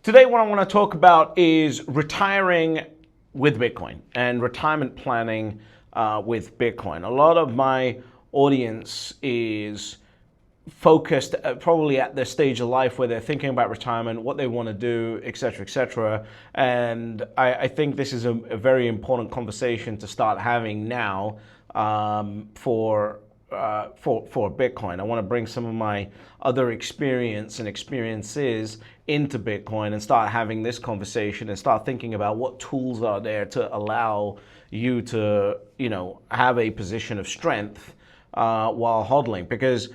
Today, what I want to talk about is retiring with Bitcoin and retirement planning with Bitcoin. A lot of my audience is focused probably at their stage of life where they're thinking about retirement, what they want to do, et cetera, et cetera. And I think this is a very important conversation to start having now for Bitcoin. I want to bring some of my other experiences into Bitcoin and start having this conversation and start thinking about what tools are there to allow you to, have a position of strength while hodling. Because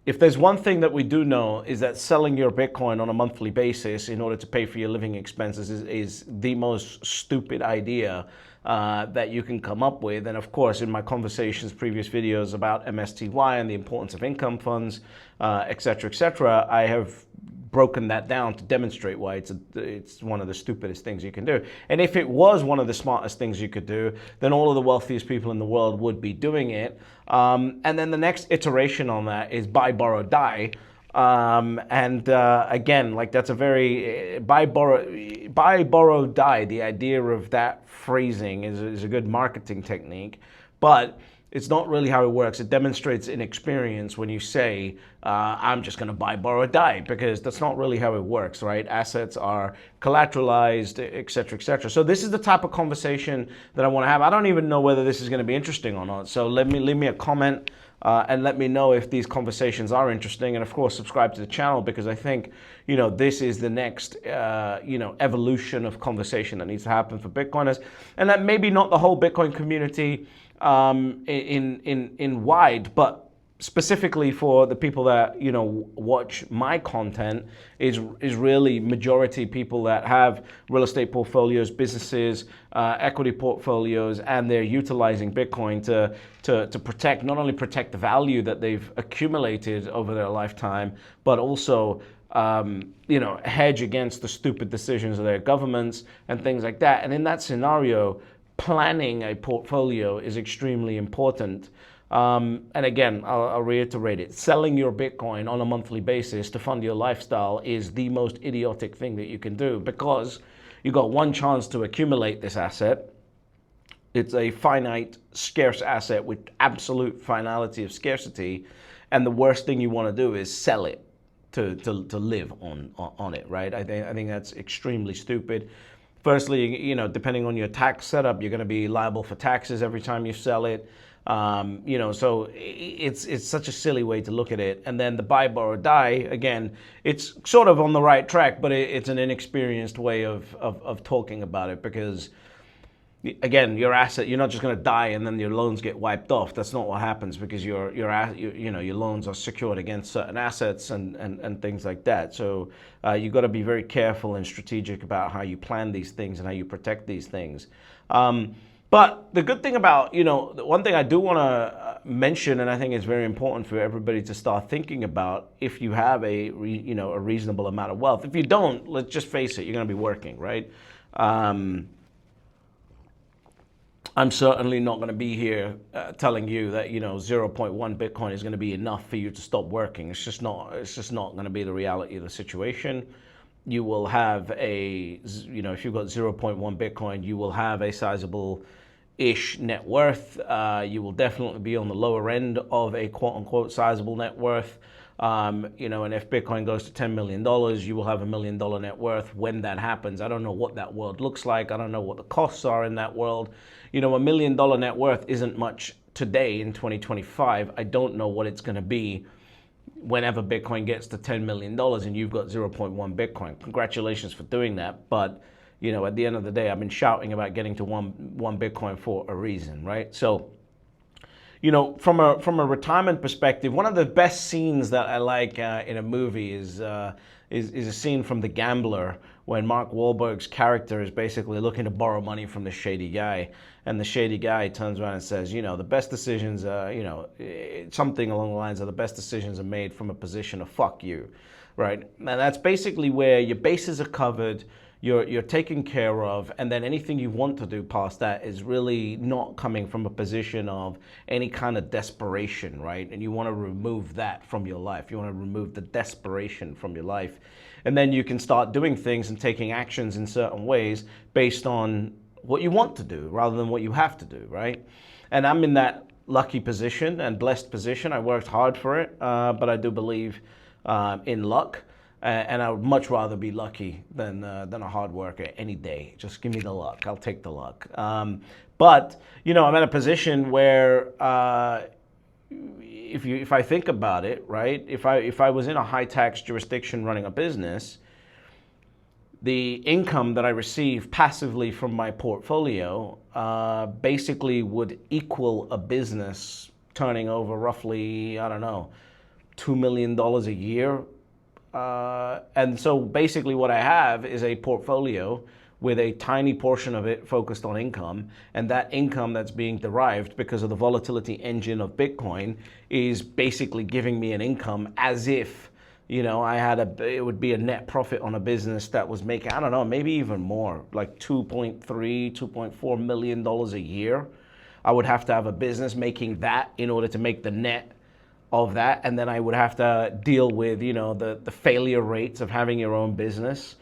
if there's one thing that we do know is that selling your Bitcoin on a monthly basis in order to pay for your living expenses is the most stupid idea that you can come up with. And of course, in my conversations, previous videos about MSTY and the importance of income funds, et cetera, I have broken that down to demonstrate why it's one of the stupidest things you can do. And if it was one of the smartest things you could do, then all of the wealthiest people in the world would be doing it. And then the next iteration on that is buy, borrow, die. Again, like that's a very buy, borrow, die. The idea of that phrasing is a good marketing technique, but it's not really how it works. It demonstrates inexperience when you say, I'm just going to buy, borrow, die, because that's not really how it works, right? Assets are collateralized, et cetera, et cetera. So this is the type of conversation that I want to have. I don't even know whether this is going to be interesting or not. So leave me a comment and let me know if these conversations are interesting. And of course, subscribe to the channel, because I think, this is the next, evolution of conversation that needs to happen for Bitcoiners. And that maybe not the whole Bitcoin community in wide, but specifically for the people that watch my content is really majority people that have real estate portfolios, businesses, equity portfolios, and they're utilizing Bitcoin to protect, not only protect the value that they've accumulated over their lifetime, but also hedge against the stupid decisions of their governments and things like that. And in that scenario, planning a portfolio is extremely important. And again, I'll reiterate it. Selling your Bitcoin on a monthly basis to fund your lifestyle is the most idiotic thing that you can do, because you got one chance to accumulate this asset. It's a finite, scarce asset with absolute finality of scarcity. And the worst thing you want to do is sell it to live on it, right? I think that's extremely stupid. Firstly, depending on your tax setup, you're going to be liable for taxes every time you sell it. So it's such a silly way to look at it. And then the buy, borrow, die, again, it's sort of on the right track, but it's an inexperienced way of talking about it, because again, your asset, you're not just going to die and then your loans get wiped off. That's not what happens, because your loans are secured against certain assets and things like that. So you've got to be very careful and strategic about how you plan these things and how you protect these things. But the good thing about, one thing I do want to mention, and I think it's very important for everybody to start thinking about, if you have a reasonable amount of wealth. If you don't, let's just face it, you're going to be working, right? I'm certainly not going to be here telling you that 0.1 Bitcoin is going to be enough for you to stop working. It's just not going to be the reality of the situation. You will have if you've got 0.1 Bitcoin, you will have a sizable-ish net worth. You will definitely be on the lower end of a quote-unquote sizable net worth. And if Bitcoin goes to $10 million, you will have $1 million net worth when that happens. I don't know what that world looks like. I don't know what the costs are in that world. $1 million net worth isn't much today in 2025. I don't know what it's going to be whenever Bitcoin gets to $10 million and you've got 0.1 Bitcoin. Congratulations for doing that. But, at the end of the day, I've been shouting about getting to one Bitcoin for a reason, right? So, from a retirement perspective, one of the best scenes that I like in a movie is a scene from The Gambler, when Mark Wahlberg's character is basically looking to borrow money from the shady guy, and the shady guy turns around and says, the best decisions, something along the lines of the best decisions are made from a position of fuck you, right? And that's basically where your bases are covered. You're taken care of, and then anything you want to do past that is really not coming from a position of any kind of desperation, right? And you want to remove that from your life. You want to remove the desperation from your life. and then you can start doing things and taking actions in certain ways based on what you want to do rather than what you have to do, right? And I'm in that lucky position and blessed position. I worked hard for it, but I do believe in luck. And I would much rather be lucky than a hard worker any day. Just give me the luck. I'll take the luck. But you know, I'm in a position where if I think about it, right? If I was in a high tax jurisdiction running a business, the income that I receive passively from my portfolio basically would equal a business turning over roughly, I don't know, $2 million a year. And so basically what I have is a portfolio with a tiny portion of it focused on income, and that income that's being derived because of the volatility engine of Bitcoin is basically giving me an income as if, you know, it would be a net profit on a business that was making, I don't know, maybe even more, like $2.4 million a year. I would have to have a business making that in order to make the net of that, and then I would have to deal with, you know, the failure rates of having your own business.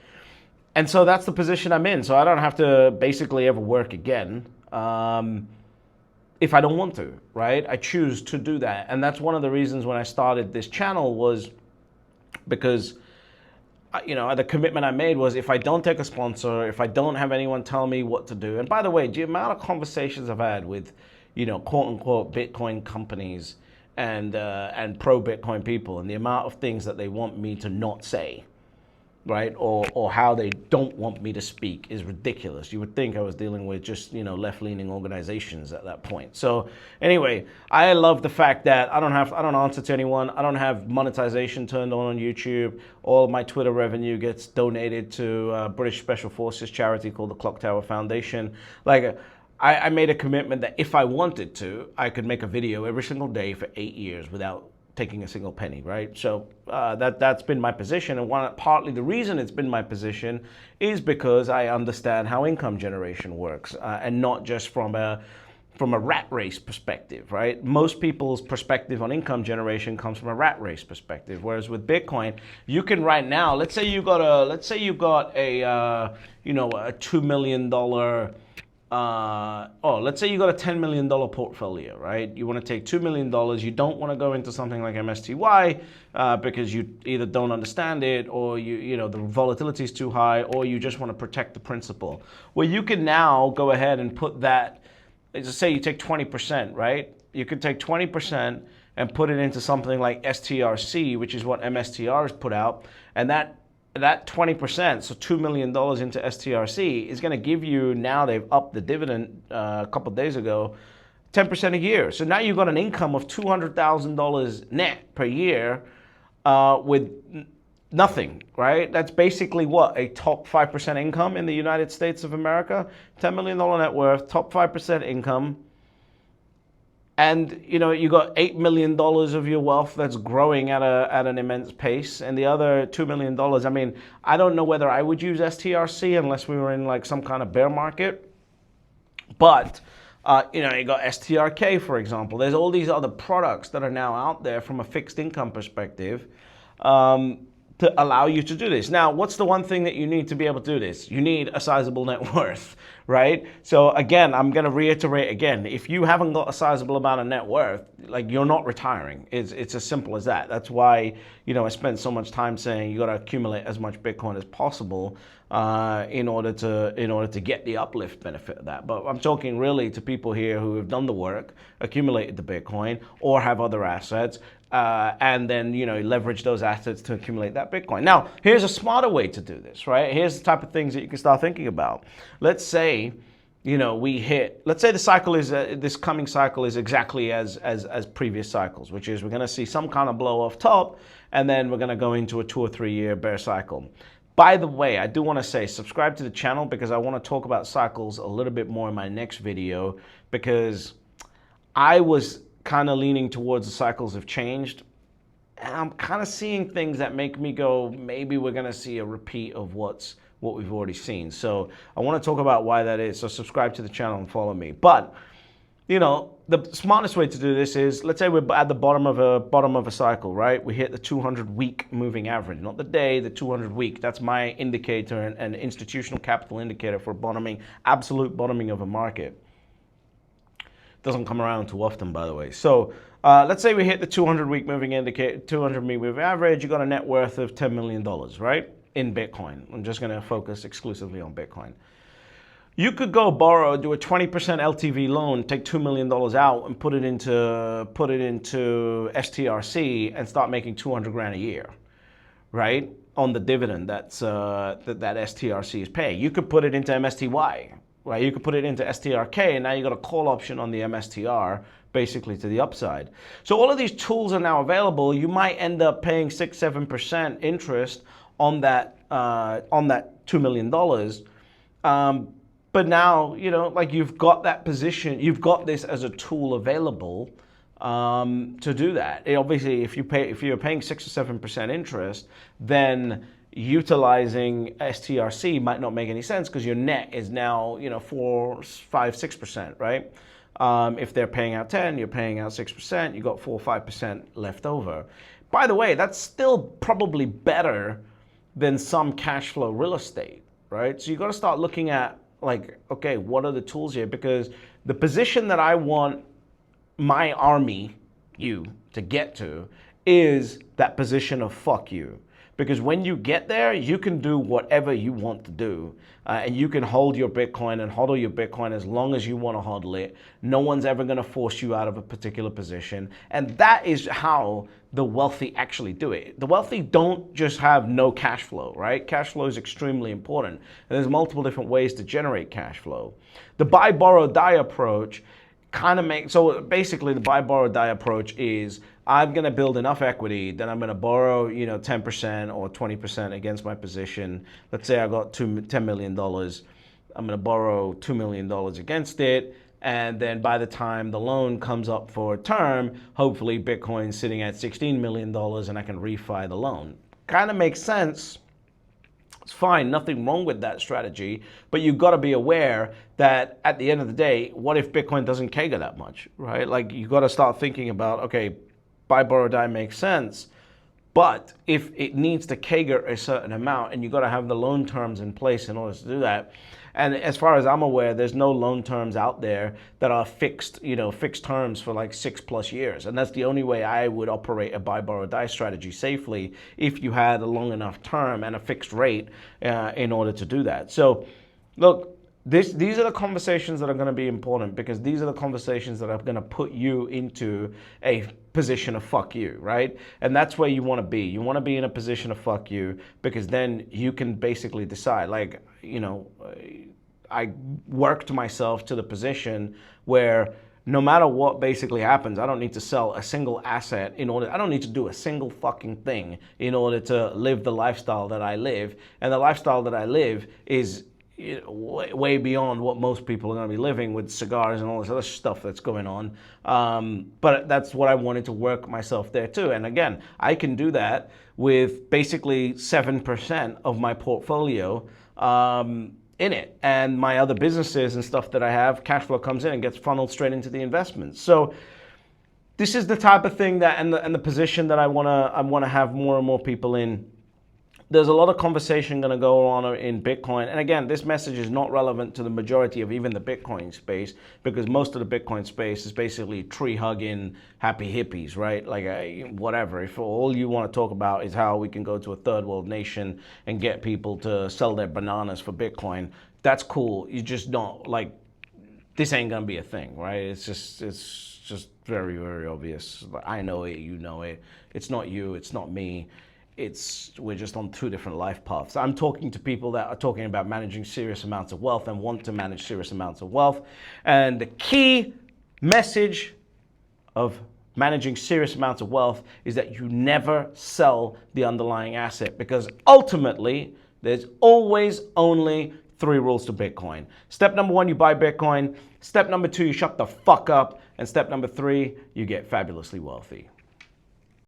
And so that's the position I'm in. So I don't have to basically ever work again if I don't want to, right? I choose to do that. And that's one of the reasons when I started this channel was because, you know, the commitment I made was if I don't take a sponsor, if I don't have anyone tell me what to do. And by the way, the amount of conversations I've had with, you know, quote unquote Bitcoin companies and pro Bitcoin people, and the amount of things that they want me to not say, right, or how they don't want me to speak is ridiculous. You would think I was dealing with just, you know, left-leaning organizations at that point. So anyway, I love the fact that I don't answer to anyone. I don't have monetization turned on YouTube. All of my Twitter revenue gets donated to British Special Forces charity called the Clock Tower Foundation. Like, I made a commitment that if I wanted to, I could make a video every single day for 8 years without taking a single penny, right? So that's been my position, and partly the reason it's been my position is because I understand how income generation works, and not just from a rat race perspective, right? Most people's perspective on income generation comes from a rat race perspective, whereas with Bitcoin, you can right now, let's say you got a $2 million. Let's say you got a $10 million portfolio, right? You want to take $2 million. You don't want to go into something like MSTY because you either don't understand it, or you know the volatility is too high, or you just want to protect the principal. Well, you can now go ahead and put that. Let's say you take 20%, right? You could take 20% and put it into something like STRC, which is what MSTR has put out, and that 20%, so $2 million into STRC, is going to give you, now they've upped the dividend a couple of days ago, 10% a year. So now you've got an income of $200,000 net per year with nothing, right? That's basically what? A top 5% income in the United States of America? $10 million net worth, top 5% income. And you know, you got $8 million of your wealth that's growing at an immense pace, and the other $2 million. I mean, I don't know whether I would use STRC unless we were in like some kind of bear market. But you know, you got STRK, for example. There's all these other products that are now out there from a fixed income perspective to allow you to do this. Now, what's the one thing that you need to be able to do this? You need a sizable net worth, right? So again, I'm going to reiterate again, if you haven't got a sizable amount of net worth, like, you're not retiring. It's as simple as that. That's why, you know, I spend so much time saying you got to accumulate as much Bitcoin as possible in order to get the uplift benefit of that. But I'm talking really to people here who have done the work, accumulated the Bitcoin, or have other assets, and then, you know, leverage those assets to accumulate that Bitcoin. Now, here's a smarter way to do this, right? Here's the type of things that you can start thinking about. Let's say, you know, let's say the cycle is, this coming cycle is exactly as previous cycles, which is we're going to see some kind of blow off top, and then we're going to go into a 2 or 3 year bear cycle. By the way, I do want to say subscribe to the channel, because I want to talk about cycles a little bit more in my next video, because I was kind of leaning towards the cycles have changed, and I'm kind of seeing things that make me go, maybe we're going to see a repeat of what we've already seen. So I want to talk about why that is. So subscribe to the channel and follow me. But the smartest way to do this is, let's say we're at the bottom of a cycle, right? We hit the 200-week moving average, not the day, the 200-week. That's my indicator and institutional capital indicator for bottoming, absolute bottoming of a market. Doesn't come around too often, by the way. So let's say we hit the 200-week moving indicator, 200-week moving average. You got a net worth of $10 million, right? In Bitcoin. I'm just going to focus exclusively on Bitcoin. You could go borrow, do a 20% LTV loan, take $2 million out and put it into STRC and start making 200 grand a year, right? On the dividend that STRC is paying. You could put it into MSTY, right? You could put it into STRK, and now you got a call option on the MSTR, basically to the upside. So all of these tools are now available. You might end up paying 6-7% interest on that $2 million. But now, like you've got that position, you've got this as a tool available to do that. Obviously, if you're paying 6 or 7% interest, then utilizing STRC might not make any sense because your net is now 4, 5, 6%, right? If they're paying out 10, you're paying out 6%. You got 4 or 5% left over. By the way, that's still probably better than some cash flow real estate, right? So you got to start looking at, like, okay, what are the tools here? Because the position that I want my army, you, to get to is that position of fuck you. Because when you get there, you can do whatever you want to do. And you can hold your Bitcoin and hodl your Bitcoin as long as you want to hodl it. No one's ever going to force you out of a particular position. And that is how the wealthy actually do it. The wealthy don't just have no cash flow, right? Cash flow is extremely important. And there's multiple different ways to generate cash flow. The buy, borrow, die approach kind of makes, so basically the buy, borrow, die approach is I'm going to build enough equity that I'm going to borrow, 10% or 20% against my position. Let's say I got $10 million. I'm going to borrow $2 million against it. And then by the time the loan comes up for a term, hopefully Bitcoin's sitting at $16 million and I can refi the loan. Kind of makes sense. It's fine, nothing wrong with that strategy, but you've got to be aware that at the end of the day, what if Bitcoin doesn't CAGR that much, right? Like you've got to start thinking about, okay, buy, borrow, die makes sense, but if it needs to CAGR a certain amount and you've got to have the loan terms in place in order to do that. And as far as I'm aware, there's no loan terms out there that are fixed, fixed terms for like 6+ years. And that's the only way I would operate a buy, borrow, die strategy safely if you had a long enough term and a fixed rate in order to do that. So look, these are the conversations that are going to be important because these are the conversations that are going to put you into a position of fuck you, right? And that's where you want to be. You want to be in a position of fuck you because then you can basically decide, like, I worked myself to the position where no matter what basically happens, I don't need to sell a single asset I don't need to do a single fucking thing in order to live the lifestyle that I live. And the lifestyle that I live is way beyond what most people are going to be living with cigars and all this other stuff that's going on. But that's what I wanted to work myself there too. And again, I can do that with basically 7% of my portfolio in it. And my other businesses and stuff that I have, cash flow comes in and gets funneled straight into the investments. So this is the type of thing that, and the position that I want to have more and more people in. There's a lot of conversation going to go on in Bitcoin. And again, this message is not relevant to the majority of even the Bitcoin space because most of the Bitcoin space is basically tree hugging happy hippies, right? Like whatever. If all you want to talk about is how we can go to a third world nation and get people to sell their bananas for Bitcoin, that's cool. You just don't, like, this ain't going to be a thing, right? It's just very, very obvious. I know it, you know it. It's not you, it's not me. We're just on two different life paths. I'm talking to people that are talking about managing serious amounts of wealth and want to manage serious amounts of wealth. And the key message of managing serious amounts of wealth is that you never sell the underlying asset because ultimately there's always only 3 rules to Bitcoin. Step number 1, you buy Bitcoin. Step number 2, you shut the fuck up. And step number 3, you get fabulously wealthy.